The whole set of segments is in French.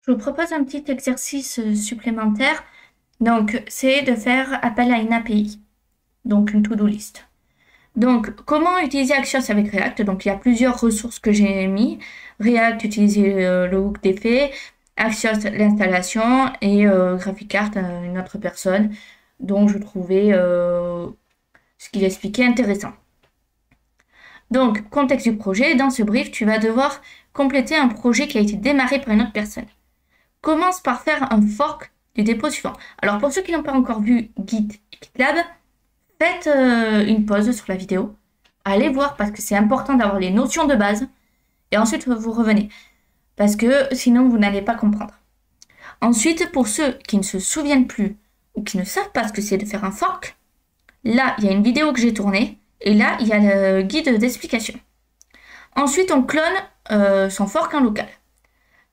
Je vous propose un petit exercice supplémentaire. Donc, c'est de faire appel à une API, donc une to-do list. Donc, comment utiliser Axios avec React? Donc, il y a plusieurs ressources que j'ai mis. React, utiliser le hook d'effet, Axios, l'installation, et GraphiCart, une autre personne, dont je trouvais ce qu'il expliquait intéressant. Donc, contexte du projet. Dans ce brief, tu vas devoir compléter un projet qui a été démarré par une autre personne. Commence par faire un fork du dépôt suivant. Alors pour ceux qui n'ont pas encore vu Git et GitLab, faites une pause sur la vidéo. Allez voir parce que c'est important d'avoir les notions de base. Et ensuite vous revenez. Parce que sinon vous n'allez pas comprendre. Ensuite, pour ceux qui ne se souviennent plus ou qui ne savent pas ce que c'est de faire un fork, là il y a une vidéo que j'ai tournée. Et là il y a le guide d'explication. Ensuite on clone son fork en local.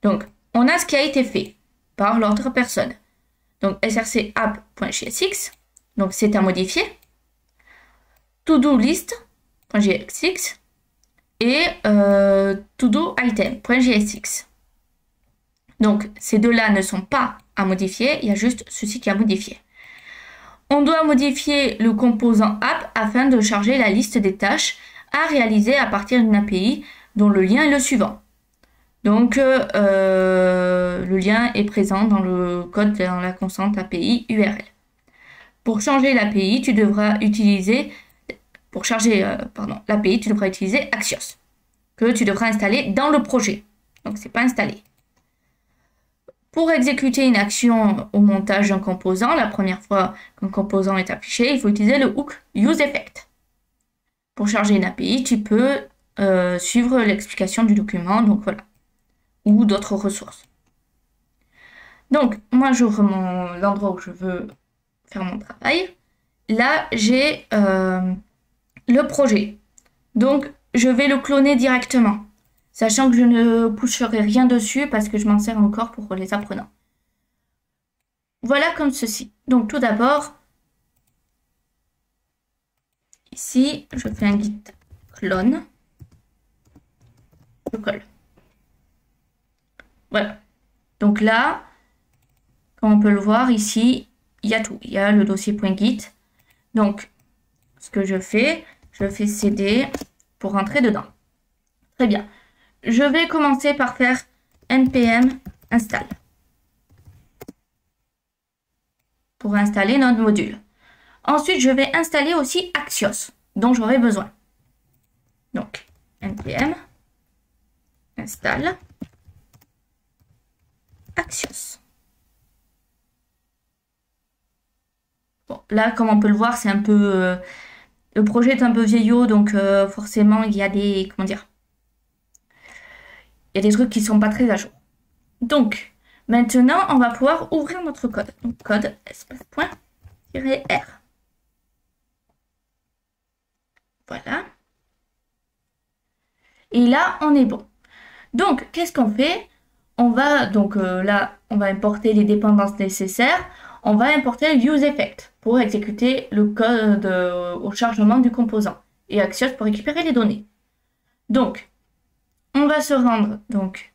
Donc on a ce qui a été fait par l'autre personne. Donc src app.jsx, donc c'est à modifier. To-do list.jsx et to-do item.jsx. Donc ces deux-là ne sont pas à modifier, il y a juste ceci qui est à modifier. On doit modifier le composant app afin de charger la liste des tâches à réaliser à partir d'une API dont le lien est le suivant. Donc, le lien est présent dans le code, dans la constante API URL. Pour changer l'API, tu devras utiliser, l'API, tu devras utiliser Axios, que tu devras installer dans le projet. Donc, c'est pas installé. Pour exécuter une action au montage d'un composant, la première fois qu'un composant est affiché, il faut utiliser le hook useEffect. Pour charger une API, tu peux suivre l'explication du document. Donc, voilà. Ou d'autres ressources. Donc, moi, j'ouvre l'endroit où je veux faire mon travail. Là, j'ai le projet. Donc, je vais le cloner directement, sachant que je ne pusherai rien dessus parce que je m'en sers encore pour les apprenants. Voilà comme ceci. Donc, tout d'abord, ici, je fais un git clone. Je colle. Voilà. Donc là, comme on peut le voir ici, il y a tout. Il y a le dossier .git. Donc, ce que je fais cd pour rentrer dedans. Très bien. Je vais commencer par faire npm install pour installer notre module. Ensuite, je vais installer aussi Axios, dont j'aurai besoin. Donc, npm install Axios. Bon, là, comme on peut le voir, c'est un peu... le projet est un peu vieillot, donc forcément, il y a des... Comment dire? Il y a des trucs qui ne sont pas très à jour. Donc, maintenant, on va pouvoir ouvrir notre code. Donc, code espace-point-r. Voilà. Et là, on est bon. Donc, qu'est-ce qu'on fait? On va, donc là, on va importer les dépendances nécessaires. On va importer le useEffect pour exécuter le code au chargement du composant. Et Axios pour récupérer les données. Donc, on va se rendre donc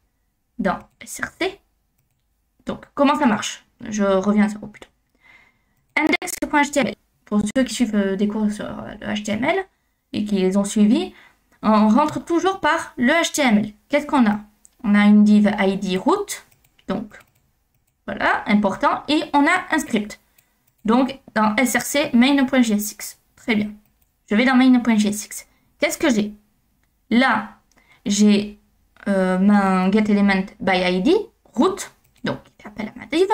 dans src. Donc, comment ça marche? Je reviens à 0 plutôt. Index.html. Pour ceux qui suivent des cours sur le HTML et qui les ont suivis, on rentre toujours par le HTML. Qu'est-ce qu'on a? On a une div id root, donc voilà, important, et on a un script. Donc, dans src main.jsx. Très bien. Je vais dans main.jsx. Qu'est-ce que j'ai? Là, j'ai mon getElement by id, root, donc qui appelle à ma div.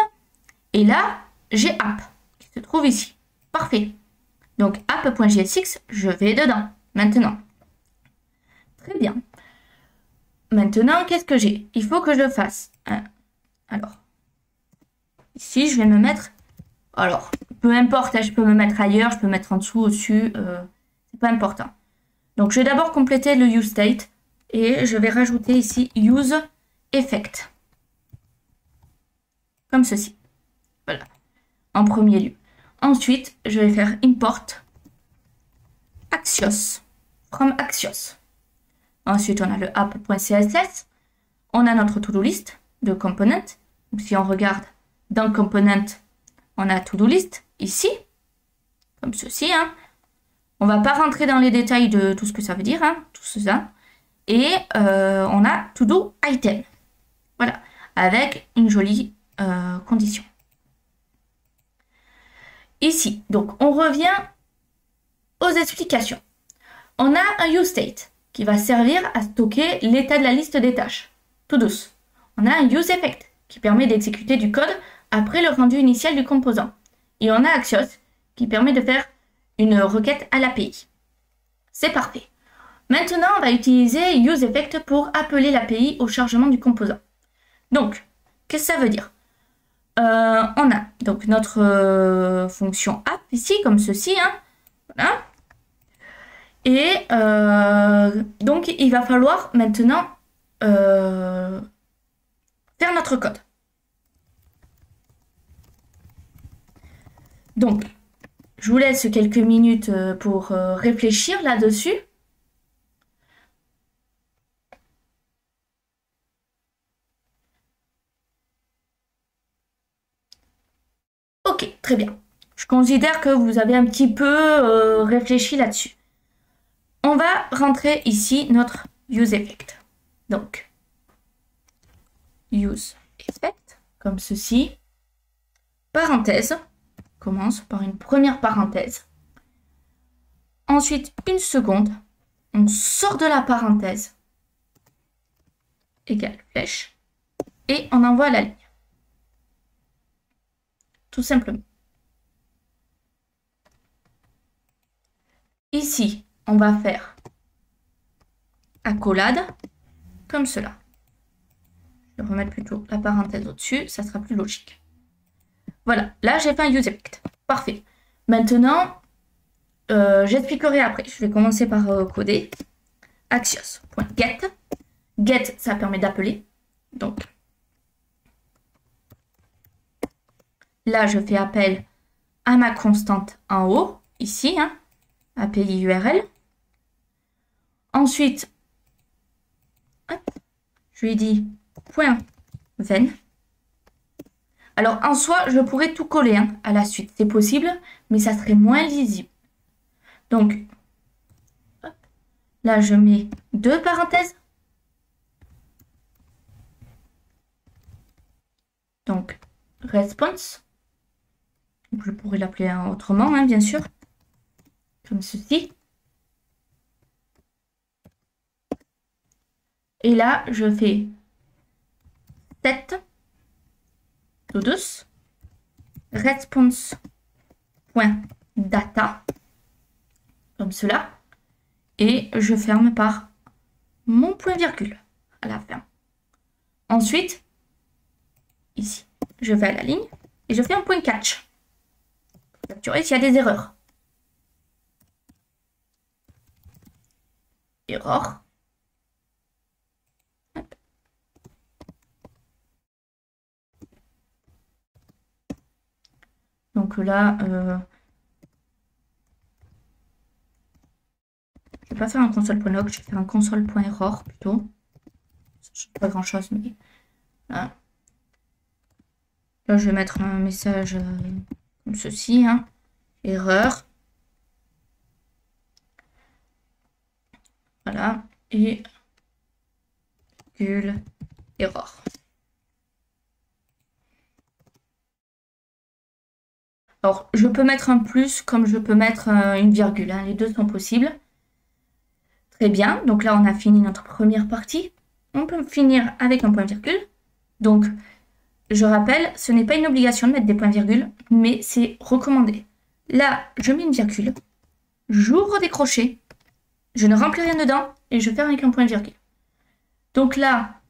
Et là, j'ai app, qui se trouve ici. Parfait. Donc, app.jsx, je vais dedans, maintenant. Très bien. Maintenant, qu'est-ce que j'ai? Il faut que je fasse. Alors, ici, je vais me mettre... Alors, peu importe, hein, je peux me mettre ailleurs, je peux mettre en dessous, au-dessus, c'est pas important. Donc, je vais d'abord compléter le useState et je vais rajouter ici useEffect. Comme ceci. Voilà. En premier lieu. Ensuite, je vais faire import Axios from Axios. Ensuite, on a le app.css. On a notre to-do list de component. Si on regarde dans Component, on a To-Do List ici, comme ceci. Hein. On ne va pas rentrer dans les détails de tout ce que ça veut dire, hein, tout ça. Et on a To-Do Item. Voilà, avec une jolie condition. Ici, donc on revient aux explications. On a un useState qui va servir à stocker l'état de la liste des tâches. Tout douce. On a un useEffect qui permet d'exécuter du code après le rendu initial du composant. Et on a Axios qui permet de faire une requête à l'API. C'est parfait. Maintenant, on va utiliser useEffect pour appeler l'API au chargement du composant. Donc, qu'est-ce que ça veut dire? On a donc notre fonction app ici, comme ceci. Hein. Voilà. Et donc, il va falloir maintenant faire notre code. Donc, je vous laisse quelques minutes pour réfléchir là-dessus. Ok, très bien. Je considère que vous avez un petit peu réfléchi là-dessus. On va rentrer ici notre useEffect. Donc, useEffect, comme ceci. Parenthèse. Commence par une première parenthèse. Ensuite, une seconde. On sort de la parenthèse. Égale flèche. Et on envoie la ligne. Tout simplement. Ici, on va faire accolade, comme cela. Je vais remettre plutôt la parenthèse au-dessus, ça sera plus logique. Voilà, là j'ai fait un useEffect. Parfait. Maintenant, j'expliquerai après. Je vais commencer par coder. Axios.get. Get, ça permet d'appeler. Donc, là, je fais appel à ma constante en haut, ici, hein, API URL. Ensuite, hop, je lui dis .ven. Alors, en soi, je pourrais tout coller hein, à la suite. C'est possible, mais ça serait moins lisible. Donc, hop, là, je mets deux parenthèses. Donc, response. Je pourrais l'appeler autrement, hein, bien sûr. Comme ceci. Et là, je fais set douce response.data comme cela. Et je ferme par mon point virgule à la fin. Ensuite, ici, je vais à la ligne et je fais un point catch. Pour capturer s'il y a des erreurs. Erreur. Hop. Donc là, je vais pas faire un console.log, je vais faire un console.error plutôt. Ça change pas grand chose, mais là. Là, je vais mettre un message comme ceci, hein. Erreur. Voilà. Et erreur. Alors, je peux mettre un plus comme je peux mettre une virgule. Hein. Les deux sont possibles. Très bien. Donc là, on a fini notre première partie. On peut finir avec un point virgule. Donc, je rappelle, ce n'est pas une obligation de mettre des points virgules, mais c'est recommandé. Là, je mets une virgule. J'ouvre des crochets. Je ne remplis rien dedans et je ferme avec un point virgule. Donc là,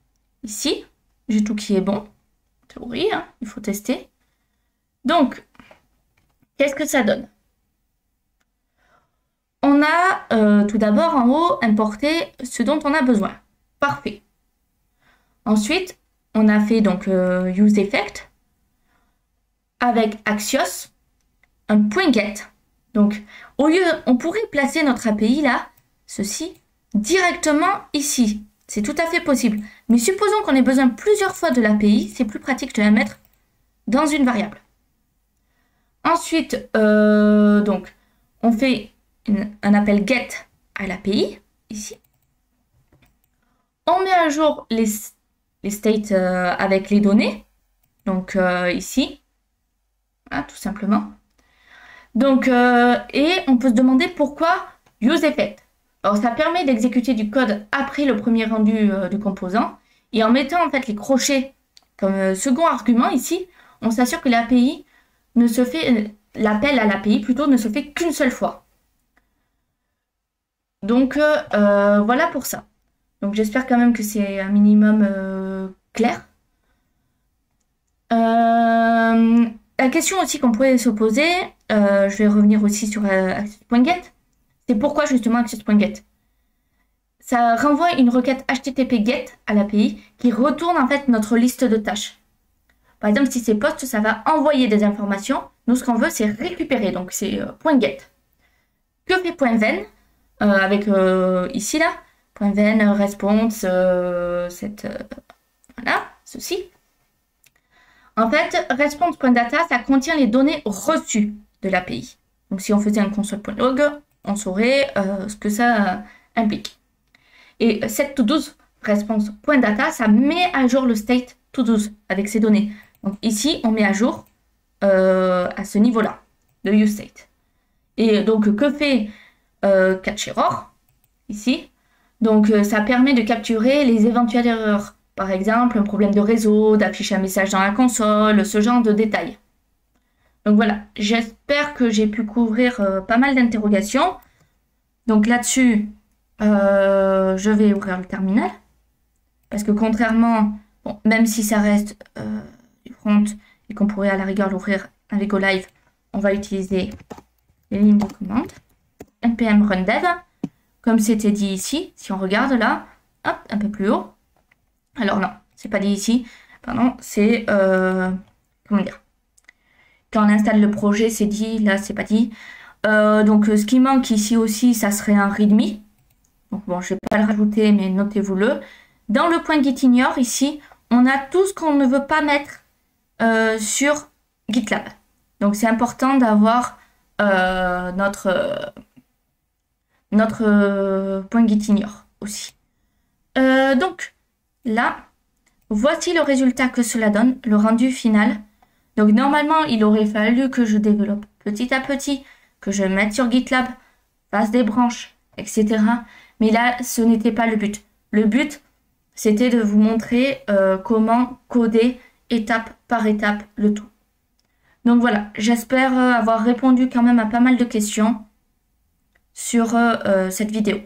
ici, j'ai tout qui est bon. Théorie, hein, il faut tester. Donc, qu'est-ce que ça donne? On a tout d'abord en haut importé ce dont on a besoin. Parfait. Ensuite, on a fait donc useEffect avec Axios, un point get. Donc, au lieu, on pourrait placer notre API là, ceci, directement ici, c'est tout à fait possible. Mais supposons qu'on ait besoin plusieurs fois de l'API, c'est plus pratique de la mettre dans une variable. Ensuite, donc, on fait un appel get à l'API, ici. On met à jour les states avec les données, donc ici, voilà, tout simplement. Donc, et on peut se demander pourquoi useEffect. Alors, ça permet d'exécuter du code après le premier rendu du composant, et en mettant en fait les crochets comme second argument ici, on s'assure que l'API ne se fait, l'appel à l'API plutôt ne se fait qu'une seule fois. Donc voilà pour ça. Donc j'espère quand même que c'est un minimum clair. La question aussi qu'on pourrait se poser, je vais revenir aussi sur access.get, c'est pourquoi justement access.get. Ça renvoie une requête HTTP GET à l'API qui retourne en fait notre liste de tâches. Par exemple, si c'est post, ça va envoyer des informations. Nous, ce qu'on veut, c'est récupérer. Donc, c'est .get. Que fait .ven avec ici, là, .ven, response, voilà, ceci. En fait, response.data, ça contient les données reçues de l'API. Donc, si on faisait un console.log, on saurait ce que ça implique. Et set to 12 response.data, ça met à jour le state to 12 avec ces données. Donc ici, on met à jour à ce niveau-là, le useState. Et donc, que fait catch error ici? Donc, ça permet de capturer les éventuelles erreurs. Par exemple, un problème de réseau, d'afficher un message dans la console, ce genre de détails. Donc voilà, j'espère que j'ai pu couvrir pas mal d'interrogations. Donc là-dessus, je vais ouvrir le terminal. Parce que contrairement, bon, même si ça reste du front et qu'on pourrait à la rigueur l'ouvrir avec GoLive, on va utiliser les lignes de commande. npm run dev, comme c'était dit ici, si on regarde là, hop, un peu plus haut. Alors non, c'est pas dit ici, pardon, c'est, comment dire, quand on installe le projet, c'est dit, là c'est pas dit. Donc ce qui manque ici aussi, ça serait un readme. Donc bon, je vais pas le rajouter, mais notez-vous-le. Dans le point gitignore, ici, on a tout ce qu'on ne veut pas mettre sur GitLab. Donc c'est important d'avoir notre point gitignore aussi. Donc là, voici le résultat que cela donne, le rendu final. Donc normalement, il aurait fallu que je développe petit à petit, que je mette sur GitLab, fasse des branches, etc. Mais là, ce n'était pas le but. Le but, c'était de vous montrer comment coder étape par étape le tout. Donc voilà, j'espère avoir répondu quand même à pas mal de questions sur cette vidéo.